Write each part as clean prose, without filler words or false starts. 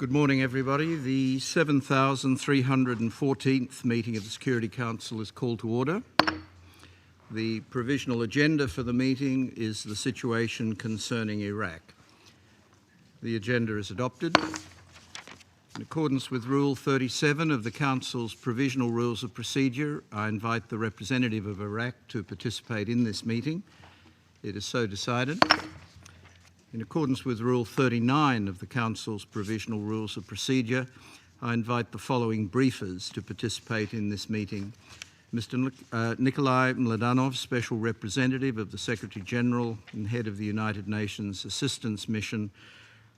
Good morning, everybody. The 7,314th meeting of the Security Council is called to order. The provisional agenda for the meeting is the situation concerning Iraq. The agenda is adopted. In accordance with Rule 37 of the Council's Provisional Rules of Procedure, I invite the representative of Iraq to participate in this meeting. It is so decided. In accordance with Rule 39 of the Council's Provisional Rules of Procedure, I invite the following briefers to participate in this meeting. Mr. Nikolai Mladenov, Special Representative of the Secretary-General and Head of the United Nations Assistance Mission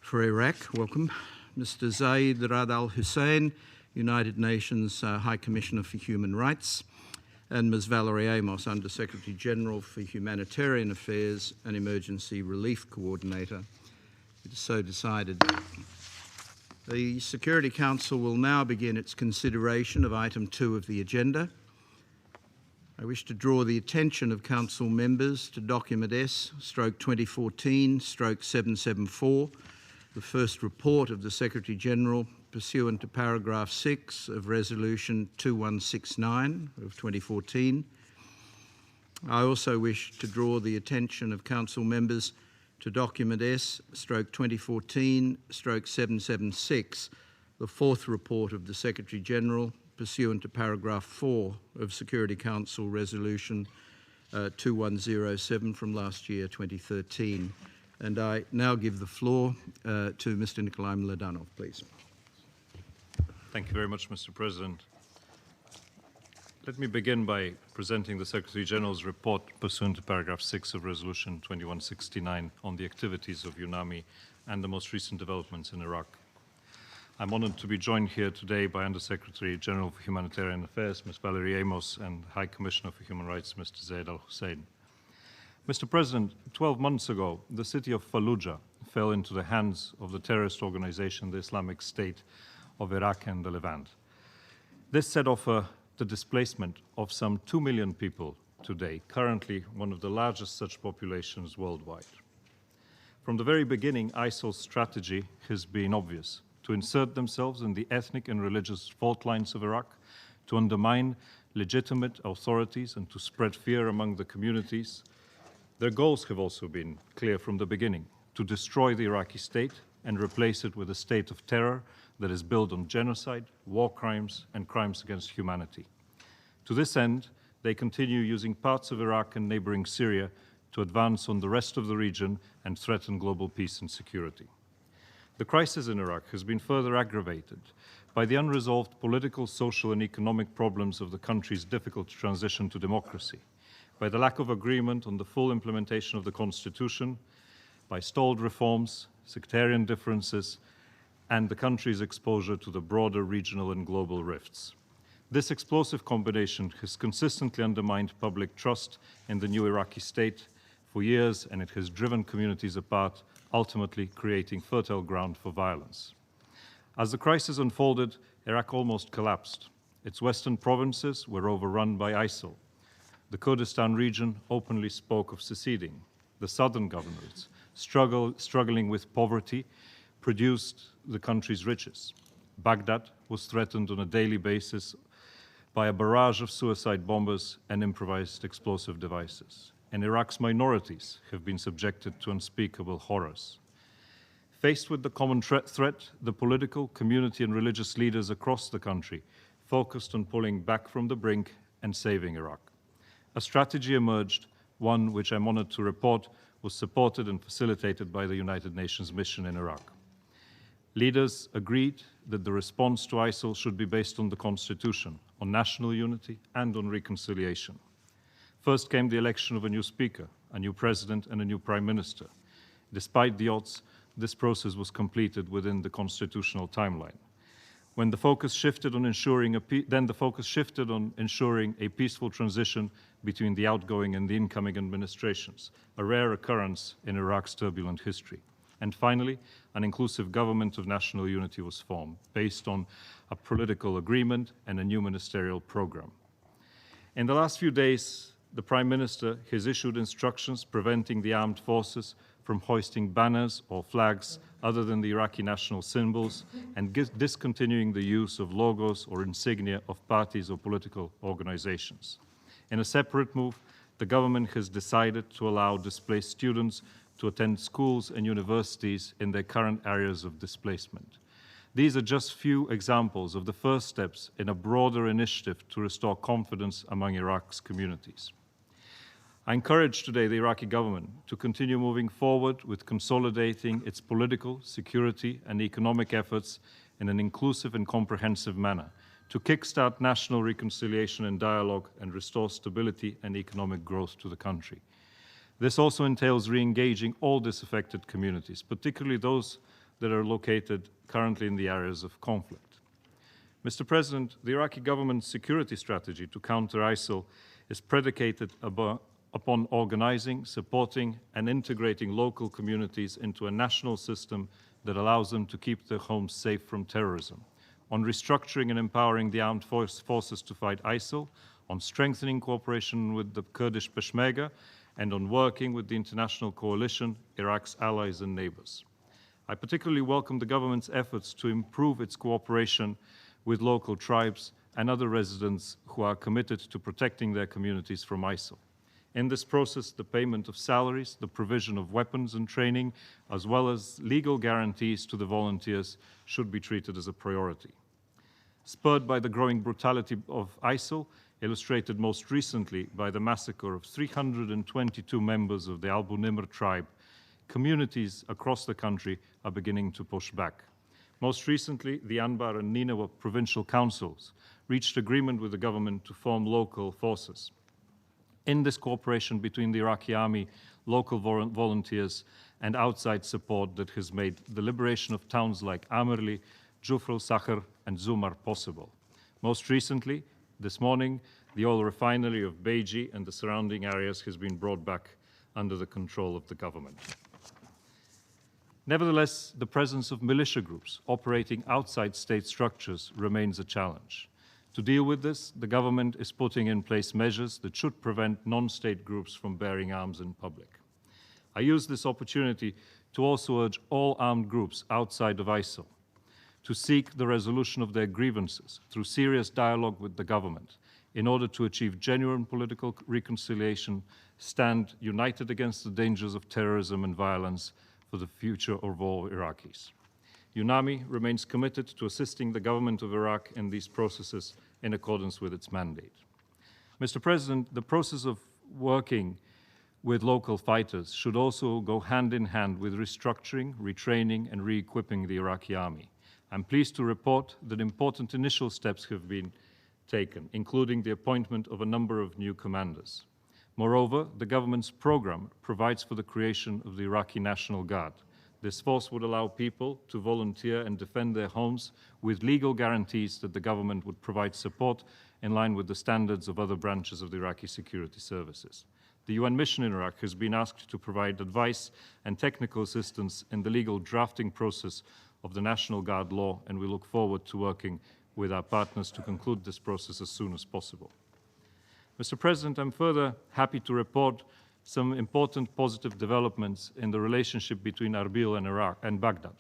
for Iraq. Welcome. Mr. Zaid Rad al-Hussein, United Nations High Commissioner for Human Rights. And Ms. Valerie Amos, Under-Secretary General for Humanitarian Affairs and Emergency Relief Coordinator. It is so decided. The Security Council will now begin its consideration of item 2 of the agenda. I wish to draw the attention of Council members to document S/2014/774, the first report of the Secretary-General pursuant to paragraph 6 of Resolution 2169 of 2014. I also wish to draw the attention of Council members to document S/2014/776, the fourth report of the Secretary-General pursuant to paragraph 4 of Security Council Resolution 2107 from last year, 2013. And I now give the floor to Mr. Nikolai Mladenov, please. Thank you very much, Mr. President. Let me begin by presenting the Secretary-General's report pursuant to paragraph 6 of Resolution 2169 on the activities of UNAMI and the most recent developments in Iraq. I'm honored to be joined here today by Under-Secretary General for Humanitarian Affairs, Ms. Valerie Amos, and High Commissioner for Human Rights, Mr. Zaid al-Hussein. Mr. President, 12 months ago, the city of Fallujah fell into the hands of the terrorist organization, the Islamic State of Iraq and the Levant. This set off the displacement of some 2 million people today, currently one of the largest such populations worldwide. From the very beginning, ISIL's strategy has been obvious: to insert themselves in the ethnic and religious fault lines of Iraq, to undermine legitimate authorities and to spread fear among the communities. Their goals have also been clear from the beginning: to destroy the Iraqi state and replace it with a state of terror that is built on genocide, war crimes, and crimes against humanity. To this end, they continue using parts of Iraq and neighboring Syria to advance on the rest of the region and threaten global peace and security. The crisis in Iraq has been further aggravated by the unresolved political, social, and economic problems of the country's difficult transition to democracy, by the lack of agreement on the full implementation of the Constitution, by stalled reforms, sectarian differences, and the country's exposure to the broader regional and global rifts. This explosive combination has consistently undermined public trust in the new Iraqi state for years, and it has driven communities apart, ultimately creating fertile ground for violence. As the crisis unfolded, Iraq almost collapsed. Its western provinces were overrun by ISIL. The Kurdistan region openly spoke of seceding. The southern governors, struggling with poverty, produced the country's riches. Baghdad was threatened on a daily basis by a barrage of suicide bombers and improvised explosive devices. And Iraq's minorities have been subjected to unspeakable horrors. Faced with the common threat, the political, community, and religious leaders across the country focused on pulling back from the brink and saving Iraq. A strategy emerged, one which I'm honored to report was supported and facilitated by the United Nations mission in Iraq. Leaders agreed that the response to ISIL should be based on the Constitution, on national unity, and on reconciliation. First came the election of a new speaker, a new president, and a new prime minister. Despite the odds, this process was completed within the constitutional timeline. When the focus shifted on ensuring a peaceful transition between the outgoing and the incoming administrations, a rare occurrence in Iraq's turbulent history. And finally, an inclusive government of national unity was formed, based on a political agreement and a new ministerial program. In the last few days, the Prime Minister has issued instructions preventing the armed forces from hoisting banners or flags other than the Iraqi national symbols and discontinuing the use of logos or insignia of parties or political organizations. In a separate move, the government has decided to allow displaced students to attend schools and universities in their current areas of displacement. These are just few examples of the first steps in a broader initiative to restore confidence among Iraq's communities. I encourage today the Iraqi government to continue moving forward with consolidating its political, security, and economic efforts in an inclusive and comprehensive manner to kickstart national reconciliation and dialogue and restore stability and economic growth to the country. This also entails re-engaging all disaffected communities, particularly those that are located currently in the areas of conflict. Mr. President, the Iraqi government's security strategy to counter ISIL is predicated upon organizing, supporting, and integrating local communities into a national system that allows them to keep their homes safe from terrorism, on restructuring and empowering the armed forces to fight ISIL, on strengthening cooperation with the Kurdish Peshmerga, and on working with the international coalition, Iraq's allies and neighbors. I particularly welcome the government's efforts to improve its cooperation with local tribes and other residents who are committed to protecting their communities from ISIL. In this process, the payment of salaries, the provision of weapons and training, as well as legal guarantees to the volunteers should be treated as a priority. Spurred by the growing brutality of ISIL, illustrated most recently by the massacre of 322 members of the Abu Nimr tribe, communities across the country are beginning to push back. Most recently, the Anbar and Nineveh provincial councils reached agreement with the government to form local forces. In this cooperation between the Iraqi army, local volunteers, and outside support that has made the liberation of towns like Amerli, Jufr al-Sakhr, and Zumar possible. Most recently, this morning, the oil refinery of Beji and the surrounding areas has been brought back under the control of the government. Nevertheless, the presence of militia groups operating outside state structures remains a challenge. To deal with this, the government is putting in place measures that should prevent non-state groups from bearing arms in public. I use this opportunity to also urge all armed groups outside of ISIL to seek the resolution of their grievances through serious dialogue with the government in order to achieve genuine political reconciliation, stand united against the dangers of terrorism and violence for the future of all Iraqis. UNAMI remains committed to assisting the government of Iraq in these processes in accordance with its mandate. Mr. President, the process of working with local fighters should also go hand in hand with restructuring, retraining, and re-equipping the Iraqi army. I'm pleased to report that important initial steps have been taken, including the appointment of a number of new commanders. Moreover, the government's program provides for the creation of the Iraqi National Guard. This force would allow people to volunteer and defend their homes with legal guarantees that the government would provide support in line with the standards of other branches of the Iraqi security services. The UN mission in Iraq has been asked to provide advice and technical assistance in the legal drafting process of the National Guard law, and we look forward to working with our partners to conclude this process as soon as possible. Mr. President, I'm further happy to report some important positive developments in the relationship between Erbil and Iraq and Baghdad.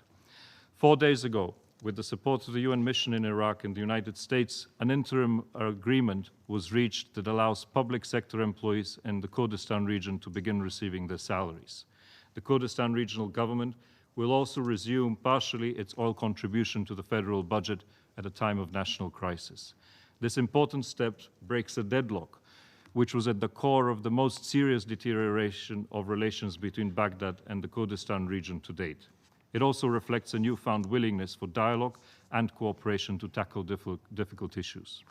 4 days ago, with the support of the UN mission in Iraq and the United States, an interim agreement was reached that allows public sector employees in the Kurdistan region to begin receiving their salaries. The Kurdistan regional government will also resume partially its oil contribution to the federal budget at a time of national crisis. This important step breaks a deadlock which was at the core of the most serious deterioration of relations between Baghdad and the Kurdistan region to date. It also reflects a newfound willingness for dialogue and cooperation to tackle difficult issues.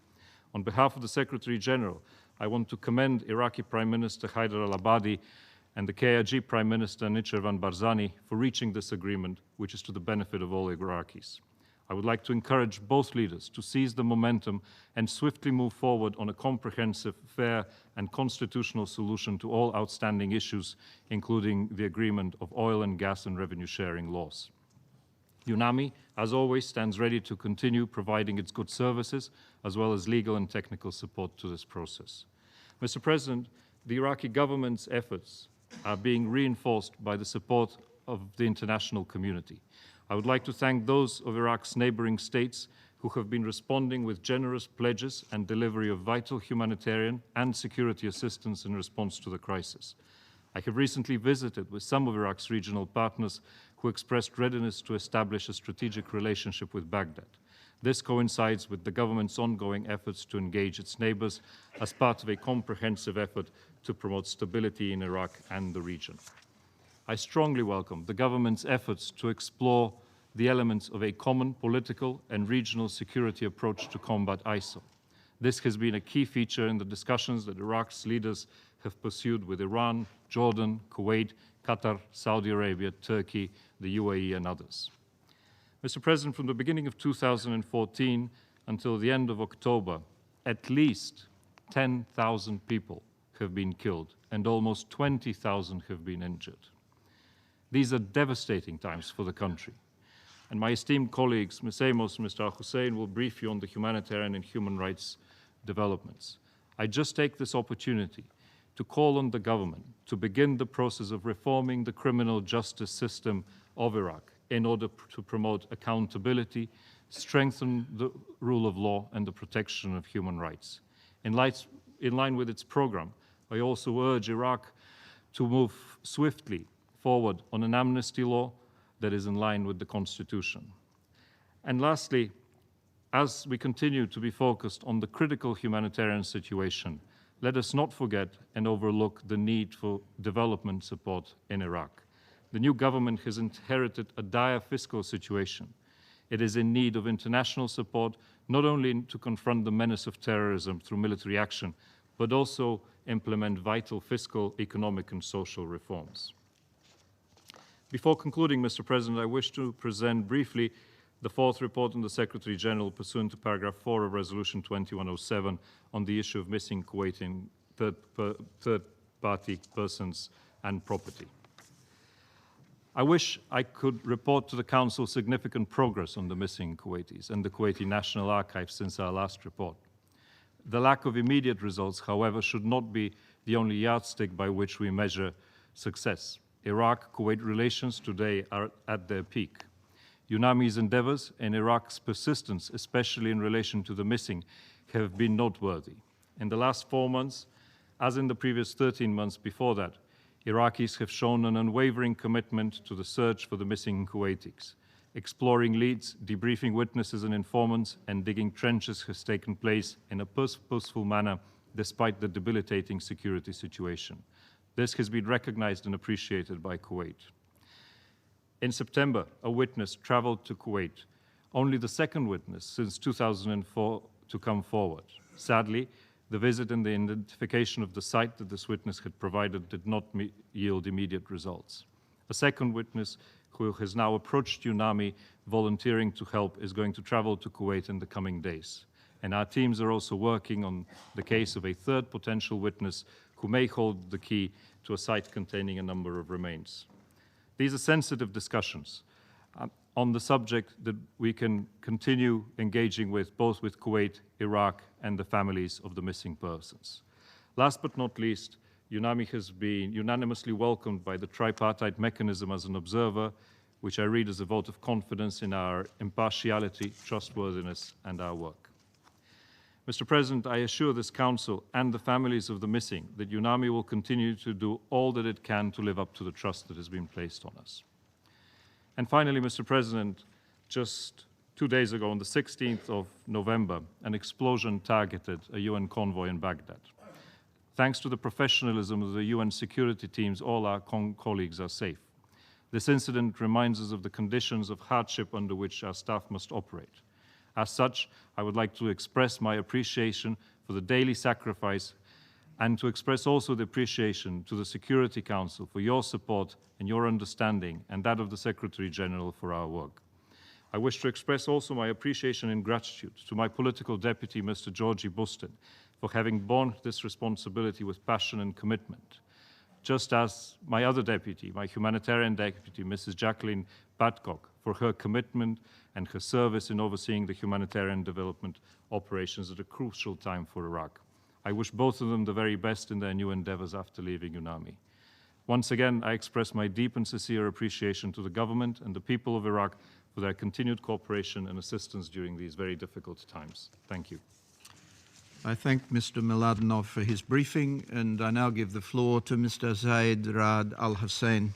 On behalf of the Secretary General, I want to commend Iraqi Prime Minister Haider al-Abadi and the KRG Prime Minister Nichervan Barzani for reaching this agreement, which is to the benefit of all Iraqis. I would like to encourage both leaders to seize the momentum and swiftly move forward on a comprehensive, fair, and constitutional solution to all outstanding issues, including the agreement of oil and gas and revenue sharing laws. UNAMI, as always, stands ready to continue providing its good services, as well as legal and technical support to this process. Mr. President, the Iraqi government's efforts are being reinforced by the support of the international community. I would like to thank those of Iraq's neighboring states who have been responding with generous pledges and delivery of vital humanitarian and security assistance in response to the crisis. I have recently visited with some of Iraq's regional partners who expressed readiness to establish a strategic relationship with Baghdad. This coincides with the government's ongoing efforts to engage its neighbors as part of a comprehensive effort to promote stability in Iraq and the region. I strongly welcome the government's efforts to explore the elements of a common political and regional security approach to combat ISIL. This has been a key feature in the discussions that Iraq's leaders have pursued with Iran, Jordan, Kuwait, Qatar, Saudi Arabia, Turkey, the UAE, and others. Mr. President, from the beginning of 2014 until the end of October, at least 10,000 people have been killed and almost 20,000 have been injured. These are devastating times for the country. And my esteemed colleagues, Ms. Amos and Mr. Al-Hussein, will brief you on the humanitarian and human rights developments. I just take this opportunity to call on the government to begin the process of reforming the criminal justice system of Iraq in order to promote accountability, strengthen the rule of law, and the protection of human rights. In line with its program, I also urge Iraq to move swiftly forward on an amnesty law that is in line with the Constitution. And lastly, as we continue to be focused on the critical humanitarian situation, let us not forget and overlook the need for development support in Iraq. The new government has inherited a dire fiscal situation. It is in need of international support, not only to confront the menace of terrorism through military action, but also implement vital fiscal, economic, and social reforms. Before concluding, Mr. President, I wish to present briefly the fourth report on the Secretary General pursuant to paragraph 4 of Resolution 2107 on the issue of missing Kuwaiti third-party persons and property. I wish I could report to the Council significant progress on the missing Kuwaitis and the Kuwaiti National Archive since our last report. The lack of immediate results, however, should not be the only yardstick by which we measure success. Iraq-Kuwait relations today are at their peak. UNAMI's endeavors and Iraq's persistence, especially in relation to the missing, have been noteworthy. In the last 4 months, as in the previous 13 months before that, Iraqis have shown an unwavering commitment to the search for the missing Kuwaitis. Exploring leads, debriefing witnesses and informants, and digging trenches has taken place in a purposeful manner despite the debilitating security situation. This has been recognized and appreciated by Kuwait. In September, a witness traveled to Kuwait, only the second witness since 2004 to come forward. Sadly, the visit and the identification of the site that this witness had provided did not yield immediate results. A second witness who has now approached UNAMI volunteering to help is going to travel to Kuwait in the coming days. And our teams are also working on the case of a third potential witness who may hold the key to a site containing a number of remains. These are sensitive discussions on the subject that we can continue engaging with, both with Kuwait, Iraq, and the families of the missing persons. Last but not least, UNAMI has been unanimously welcomed by the tripartite mechanism as an observer, which I read as a vote of confidence in our impartiality, trustworthiness, and our work. Mr. President, I assure this Council and the families of the missing that UNAMI will continue to do all that it can to live up to the trust that has been placed on us. And finally, Mr. President, just 2 days ago, on the 16th of November, an explosion targeted a UN convoy in Baghdad. Thanks to the professionalism of the UN security teams, all our colleagues are safe. This incident reminds us of the conditions of hardship under which our staff must operate. As such, I would like to express my appreciation for the daily sacrifice and to express also the appreciation to the Security Council for your support and your understanding, and that of the Secretary General for our work. I wish to express also my appreciation and gratitude to my political deputy, Mr. Georgi Bustin, for having borne this responsibility with passion and commitment, just as my other deputy, my humanitarian deputy, Mrs. Jacqueline Badcock, for her commitment and her service in overseeing the humanitarian development operations at a crucial time for Iraq. I wish both of them the very best in their new endeavors after leaving UNAMI. Once again, I express my deep and sincere appreciation to the government and the people of Iraq for their continued cooperation and assistance during these very difficult times. Thank you. I thank Mr. Mladenov for his briefing, and I now give the floor to Mr. Zaid Rad Al Hussein.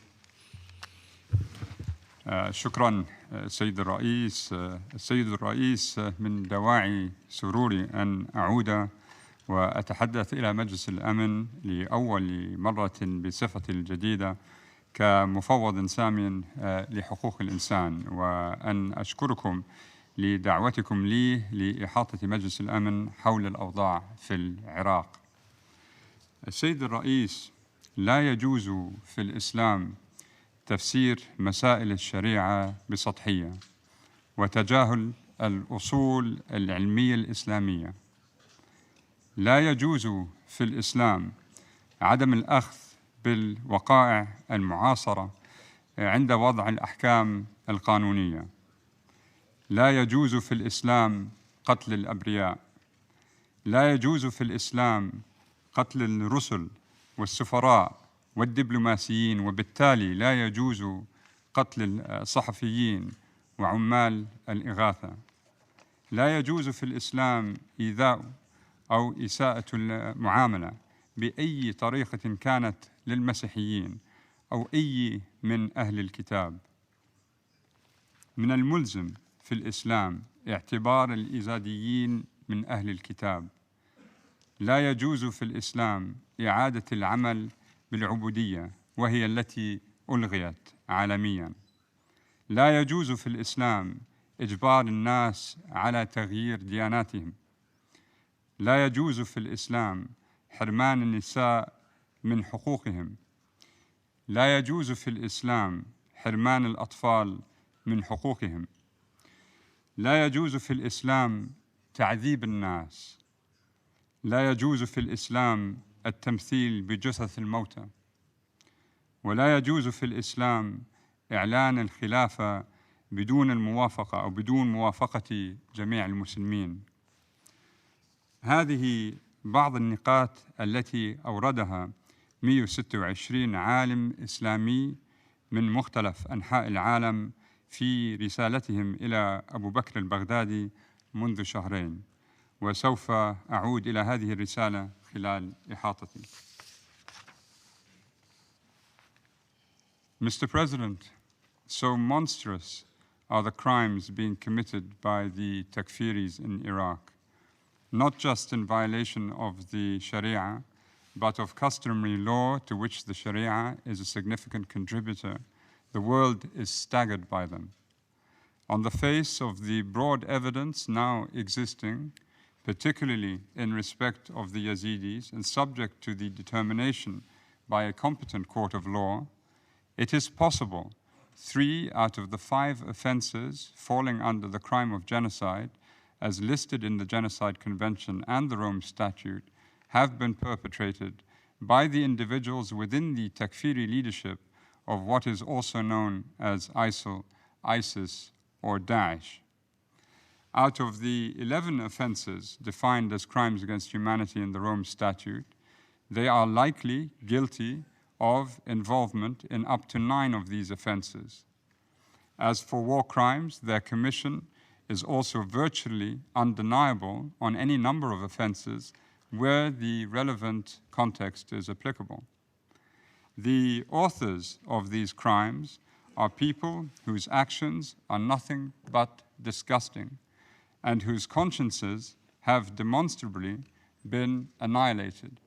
شكرا سيد الرئيس. السيد الرئيس، من دواعي سروري أن أعود وأتحدث إلى مجلس الأمن لأول مرة بصفتي الجديدة كمفوض سامي لحقوق الإنسان، وأن أشكركم لدعوتكم لي لإحاطة مجلس الأمن حول الأوضاع في العراق. السيد الرئيس، لا يجوز في الإسلام تفسير مسائل الشريعة بسطحية وتجاهل الأصول العلمية الإسلامية. لا يجوز في الإسلام عدم الأخذ بالوقائع المعاصرة عند وضع الأحكام القانونية. لا يجوز في الإسلام قتل الأبرياء. لا يجوز في الإسلام قتل الرسل والسفراء والدبلوماسيين، وبالتالي لا يجوز قتل الصحفيين وعمال الإغاثة. لا يجوز في الإسلام إيذاء أو إساءة المعاملة بأي طريقة كانت للمسيحيين أو أي من أهل الكتاب. من الملزم في الإسلام اعتبار الإزاديين من أهل الكتاب. لا يجوز في الإسلام إعادة العمل بالعبودية، وهي التي ألغيت عالمياً. لا يجوز في الإسلام إجبار الناس على تغيير دياناتهم. لا يجوز في الإسلام حرمان النساء من حقوقهم. لا يجوز في الإسلام حرمان الأطفال من حقوقهم. لا يجوز في الإسلام تعذيب الناس. لا يجوز في الإسلام التمثيل بجثث الموتى. ولا يجوز في الإسلام إعلان الخلافة بدون الموافقة أو بدون موافقة جميع المسلمين. هذه بعض النقاط التي أوردها 126 عالم إسلامي من مختلف أنحاء العالم في رسالتهم إلى أبو بكر البغدادي منذ شهرين، وسوف أعود إلى هذه الرسالة خلال إحاطتي. Mr. President, so monstrous are the crimes being committed by the Takfiris in Iraq, not just in violation of the Sharia, but of customary law to which the Sharia is a significant contributor. The world is staggered by them. On the face of the broad evidence now existing, particularly in respect of the Yazidis and subject to the determination by a competent court of law, it is possible 3 out of the 5 offenses falling under the crime of genocide, as listed in the Genocide Convention and the Rome Statute, have been perpetrated by the individuals within the Takfiri leadership of what is also known as ISIL, ISIS, or Daesh. Out of the 11 offenses defined as crimes against humanity in the Rome Statute, they are likely guilty of involvement in up to 9 of these offenses. As for war crimes, their commission is also virtually undeniable on any number of offenses where the relevant context is applicable. The authors of these crimes are people whose actions are nothing but disgusting and whose consciences have demonstrably been annihilated.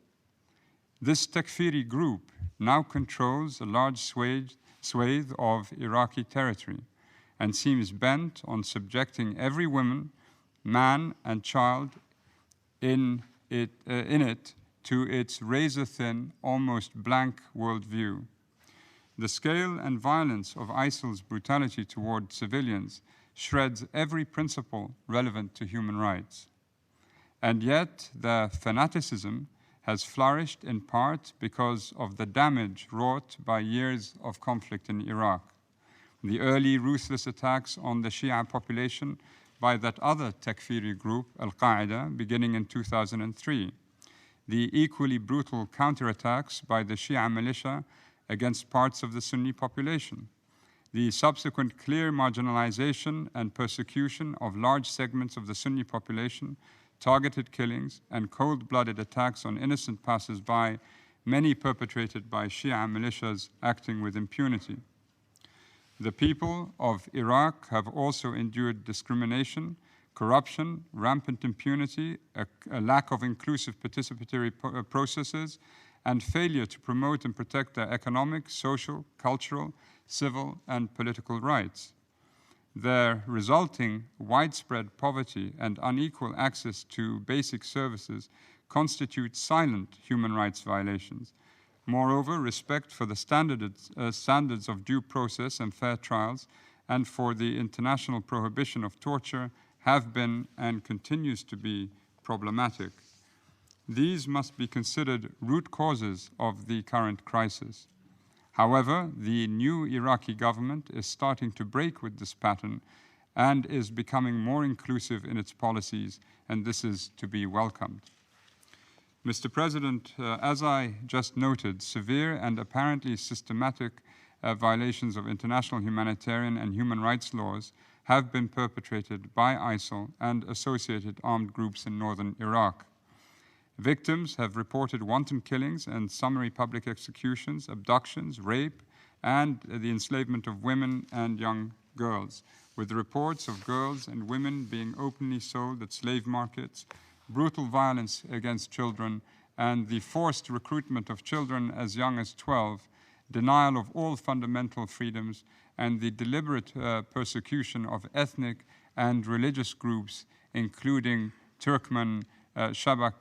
This Takfiri group now controls a large swathe of Iraqi territory and seems bent on subjecting every woman, man, and child in it to its razor-thin, almost blank worldview. The scale and violence of ISIL's brutality toward civilians shreds every principle relevant to human rights. And yet, the fanaticism has flourished in part because of the damage wrought by years of conflict in Iraq. The early ruthless attacks on the Shia population by that other Takfiri group, Al-Qaeda, beginning in 2003. The equally brutal counterattacks by the Shia militia against parts of the Sunni population. The subsequent clear marginalization and persecution of large segments of the Sunni population, targeted killings, and cold-blooded attacks on innocent passers-by, many perpetrated by Shia militias acting with impunity. The people of Iraq have also endured discrimination, corruption, rampant impunity, a lack of inclusive participatory processes, and failure to promote and protect their economic, social, cultural, civil, and political rights. Their resulting widespread poverty and unequal access to basic services constitute silent human rights violations. Moreover, respect for the standards of due process and fair trials and for the international prohibition of torture have been and continues to be problematic. These must be considered root causes of the current crisis. However, the new Iraqi government is starting to break with this pattern and is becoming more inclusive in its policies, and this is to be welcomed. Mr. President, as I just noted, severe and apparently systematic violations of international humanitarian and human rights laws have been perpetrated by ISIL and associated armed groups in northern Iraq. Victims have reported wanton killings and summary public executions, abductions, rape, and the enslavement of women and young girls, with reports of girls and women being openly sold at slave markets, brutal violence against children, and the forced recruitment of children as young as 12, denial of all fundamental freedoms, and the deliberate persecution of ethnic and religious groups, including Turkmen, Shabak,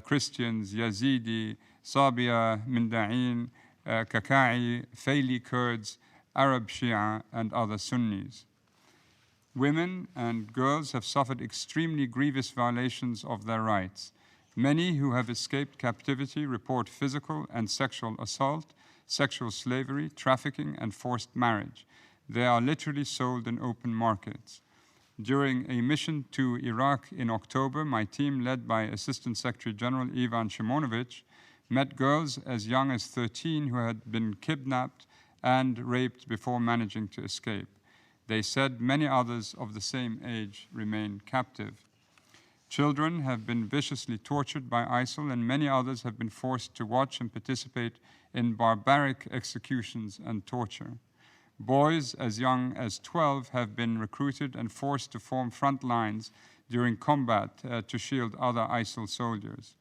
Christians, Yazidi, Sabia, Minda'in, Kaka'i, Faili Kurds, Arab Shia, and other Sunnis. Women and girls have suffered extremely grievous violations of their rights. Many who have escaped captivity report physical and sexual assault, sexual slavery, trafficking, and forced marriage. They are literally sold in open markets. During a mission to Iraq in October, my team, led by Assistant Secretary General Ivan Shimonovich, met girls as young as 13 who had been kidnapped and raped before managing to escape. They said many others of the same age remain captive. Children have been viciously tortured by ISIL, and many others have been forced to watch and participate in barbaric executions and torture. Boys as young as 12 have been recruited and forced to form front lines during combat to shield other ISIL soldiers.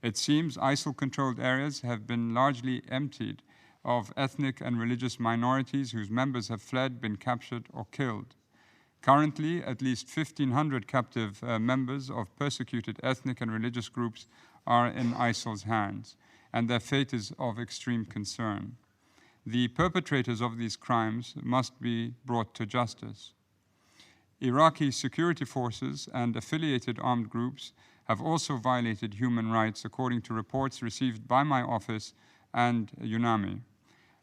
It seems ISIL-controlled areas have been largely emptied of ethnic and religious minorities whose members have fled, been captured, or killed. Currently, at least 1,500 captive members of persecuted ethnic and religious groups are in ISIL's hands, and their fate is of extreme concern. The perpetrators of these crimes must be brought to justice. Iraqi security forces and affiliated armed groups have also violated human rights, according to reports received by my office and UNAMI.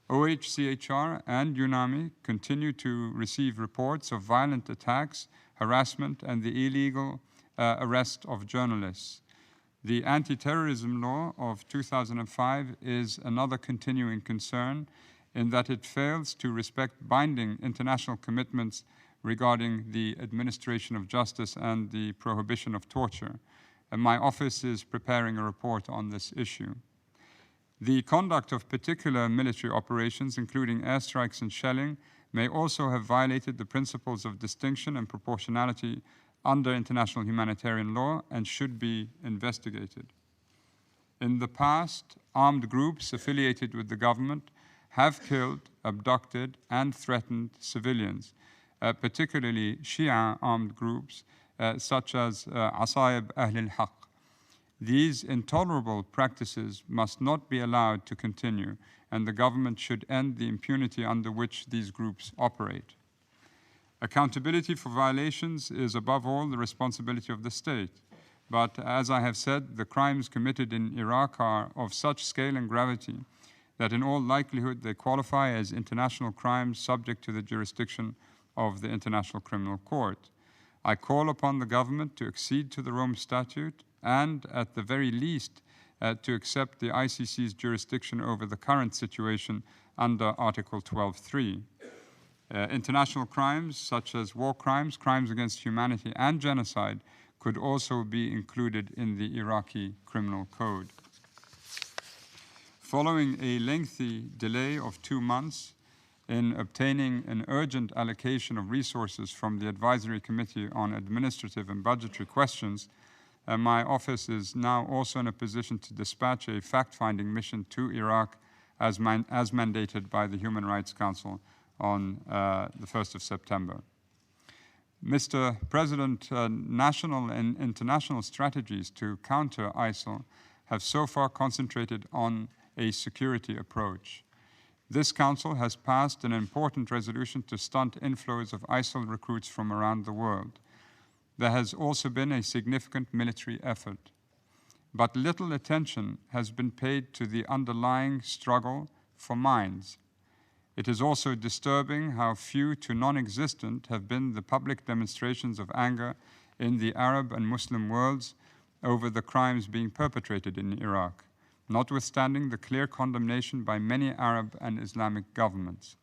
OHCHR and UNAMI continue to receive reports of violent attacks, harassment, and the illegal arrest of journalists. The anti-terrorism law of 2005 is another continuing concern in that it fails to respect binding international commitments regarding the administration of justice and the prohibition of torture. And my office is preparing a report on this issue. The conduct of particular military operations, including airstrikes and shelling, may also have violated the principles of distinction and proportionality under international humanitarian law and should be investigated. In the past, armed groups affiliated with the government have killed, abducted, and threatened civilians, particularly Shia armed groups such as Asayib Ahl al-Haq. These intolerable practices must not be allowed to continue, and the government should end the impunity under which these groups operate. Accountability for violations is above all the responsibility of the state. But as I have said, the crimes committed in Iraq are of such scale and gravity that in all likelihood they qualify as international crimes subject to the jurisdiction of the International Criminal Court. I call upon the government to accede to the Rome Statute and, at the very least, to accept the ICC's jurisdiction over the current situation under Article 12.3. International crimes such as war crimes, crimes against humanity, and genocide could also be included in the Iraqi criminal code. Following a lengthy delay of 2 months in obtaining an urgent allocation of resources from the Advisory Committee on Administrative and Budgetary Questions, my office is now also in a position to dispatch a fact-finding mission to Iraq as mandated by the Human Rights Council on the 1st of September. Mr. President, national and international strategies to counter ISIL have so far concentrated on a security approach. This Council has passed an important resolution to stunt inflows of ISIL recruits from around the world. There has also been a significant military effort, but little attention has been paid to the underlying struggle for minds. It is also disturbing how few to non-existent have been the public demonstrations of anger in the Arab and Muslim worlds over the crimes being perpetrated in Iraq, notwithstanding the clear condemnation by many Arab and Islamic governments.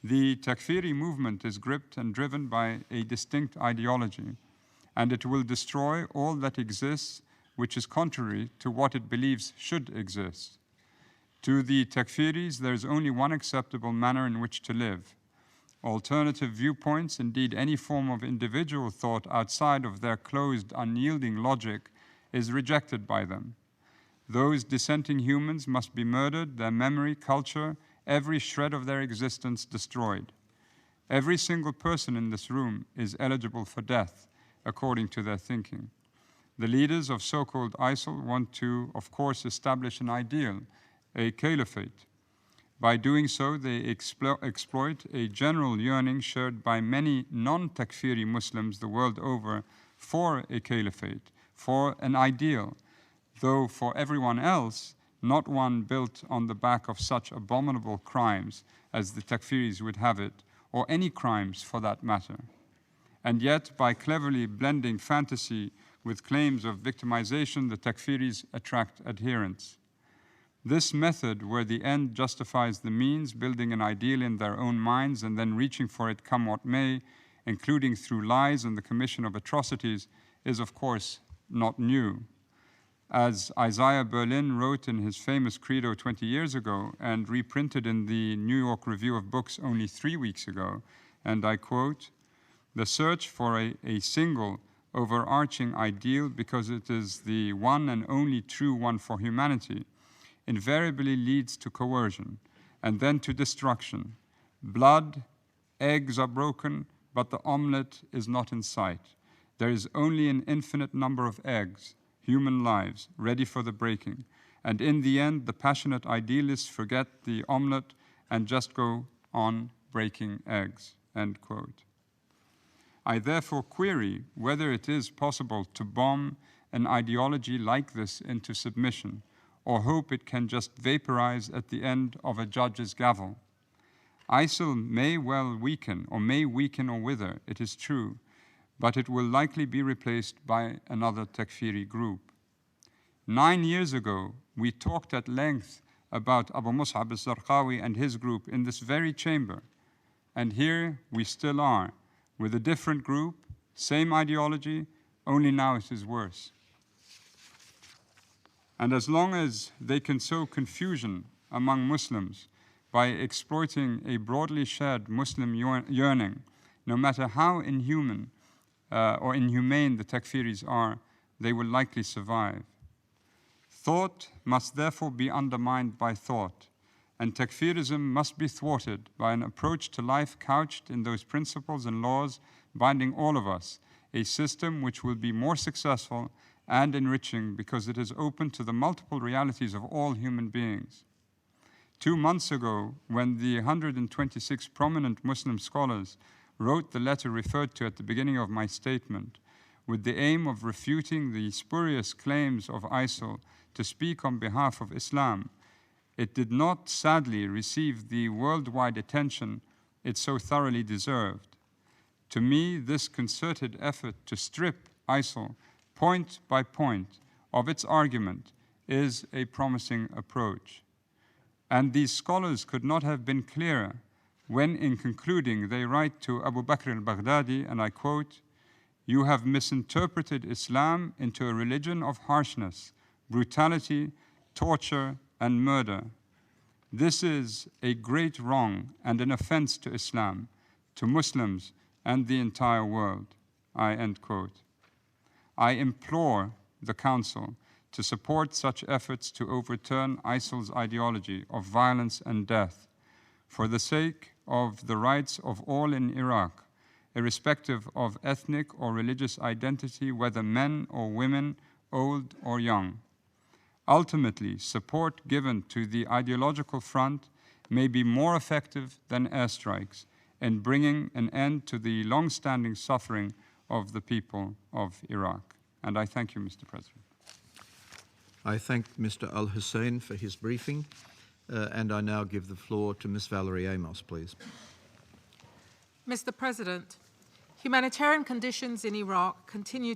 The Takfiri movement is gripped and driven by a distinct ideology, and it will destroy all that exists which is contrary to what it believes should exist. To the Takfiris, there is only one acceptable manner in which to live. Alternative viewpoints, indeed any form of individual thought outside of their closed, unyielding logic, is rejected by them. Those dissenting humans must be murdered, their memory, culture, every shred of their existence destroyed. Every single person in this room is eligible for death, according to their thinking. The leaders of so-called ISIL want to, of course, establish an ideal, a caliphate. By doing so, they exploit a general yearning shared by many non-Takfiri Muslims the world over for a caliphate, for an ideal, though for everyone else, not one built on the back of such abominable crimes as the Takfiris would have it, or any crimes for that matter. And yet, by cleverly blending fantasy with claims of victimization, the Takfiris attract adherents. This method, where the end justifies the means, building an ideal in their own minds and then reaching for it come what may, including through lies and the commission of atrocities, is of course not new. As Isaiah Berlin wrote in his famous credo 20 years ago and reprinted in the New York Review of Books only 3 weeks ago, and I quote, "The search for a single overarching ideal, because it is the one and only true one for humanity, invariably leads to coercion and then to destruction. Blood, eggs are broken, but the omelet is not in sight. There is only an infinite number of eggs, human lives, ready for the breaking. And in the end, the passionate idealists forget the omelet and just go on breaking eggs," end quote. I therefore query whether it is possible to bomb an ideology like this into submission, or hope it can just vaporize at the end of a judge's gavel. ISIL may well weaken, or may weaken or wither, it is true, but it will likely be replaced by another Takfiri group. 9 years ago, we talked at length about Abu Mus'ab al-Zarqawi and his group in this very chamber, and here we still are, with a different group, same ideology, only now it is worse. And as long as they can sow confusion among Muslims by exploiting a broadly shared Muslim yearning, no matter how inhuman or inhumane the Takfiris are, they will likely survive. Thought must therefore be undermined by thought, and Takfirism must be thwarted by an approach to life couched in those principles and laws binding all of us, a system which will be more successful and enriching because it is open to the multiple realities of all human beings. 2 months ago, when the 126 prominent Muslim scholars wrote the letter referred to at the beginning of my statement, with the aim of refuting the spurious claims of ISIL to speak on behalf of Islam, it did not sadly receive the worldwide attention it so thoroughly deserved. To me, this concerted effort to strip ISIL point by point of its argument is a promising approach. And these scholars could not have been clearer when in concluding they write to Abu Bakr al-Baghdadi, and I quote, "You have misinterpreted Islam into a religion of harshness, brutality, torture, and murder. This is a great wrong and an offense to Islam, to Muslims, and the entire world." I end quote. I implore the Council to support such efforts to overturn ISIL's ideology of violence and death for the sake of the rights of all in Iraq, irrespective of ethnic or religious identity, whether men or women, old or young. Ultimately, support given to the ideological front may be more effective than airstrikes in bringing an end to the long-standing suffering of the people of Iraq. And I thank you, Mr. President. I thank Mr. Al-Hussein for his briefing, and I now give the floor to Ms. Valerie Amos, please. Mr. President, humanitarian conditions in Iraq continue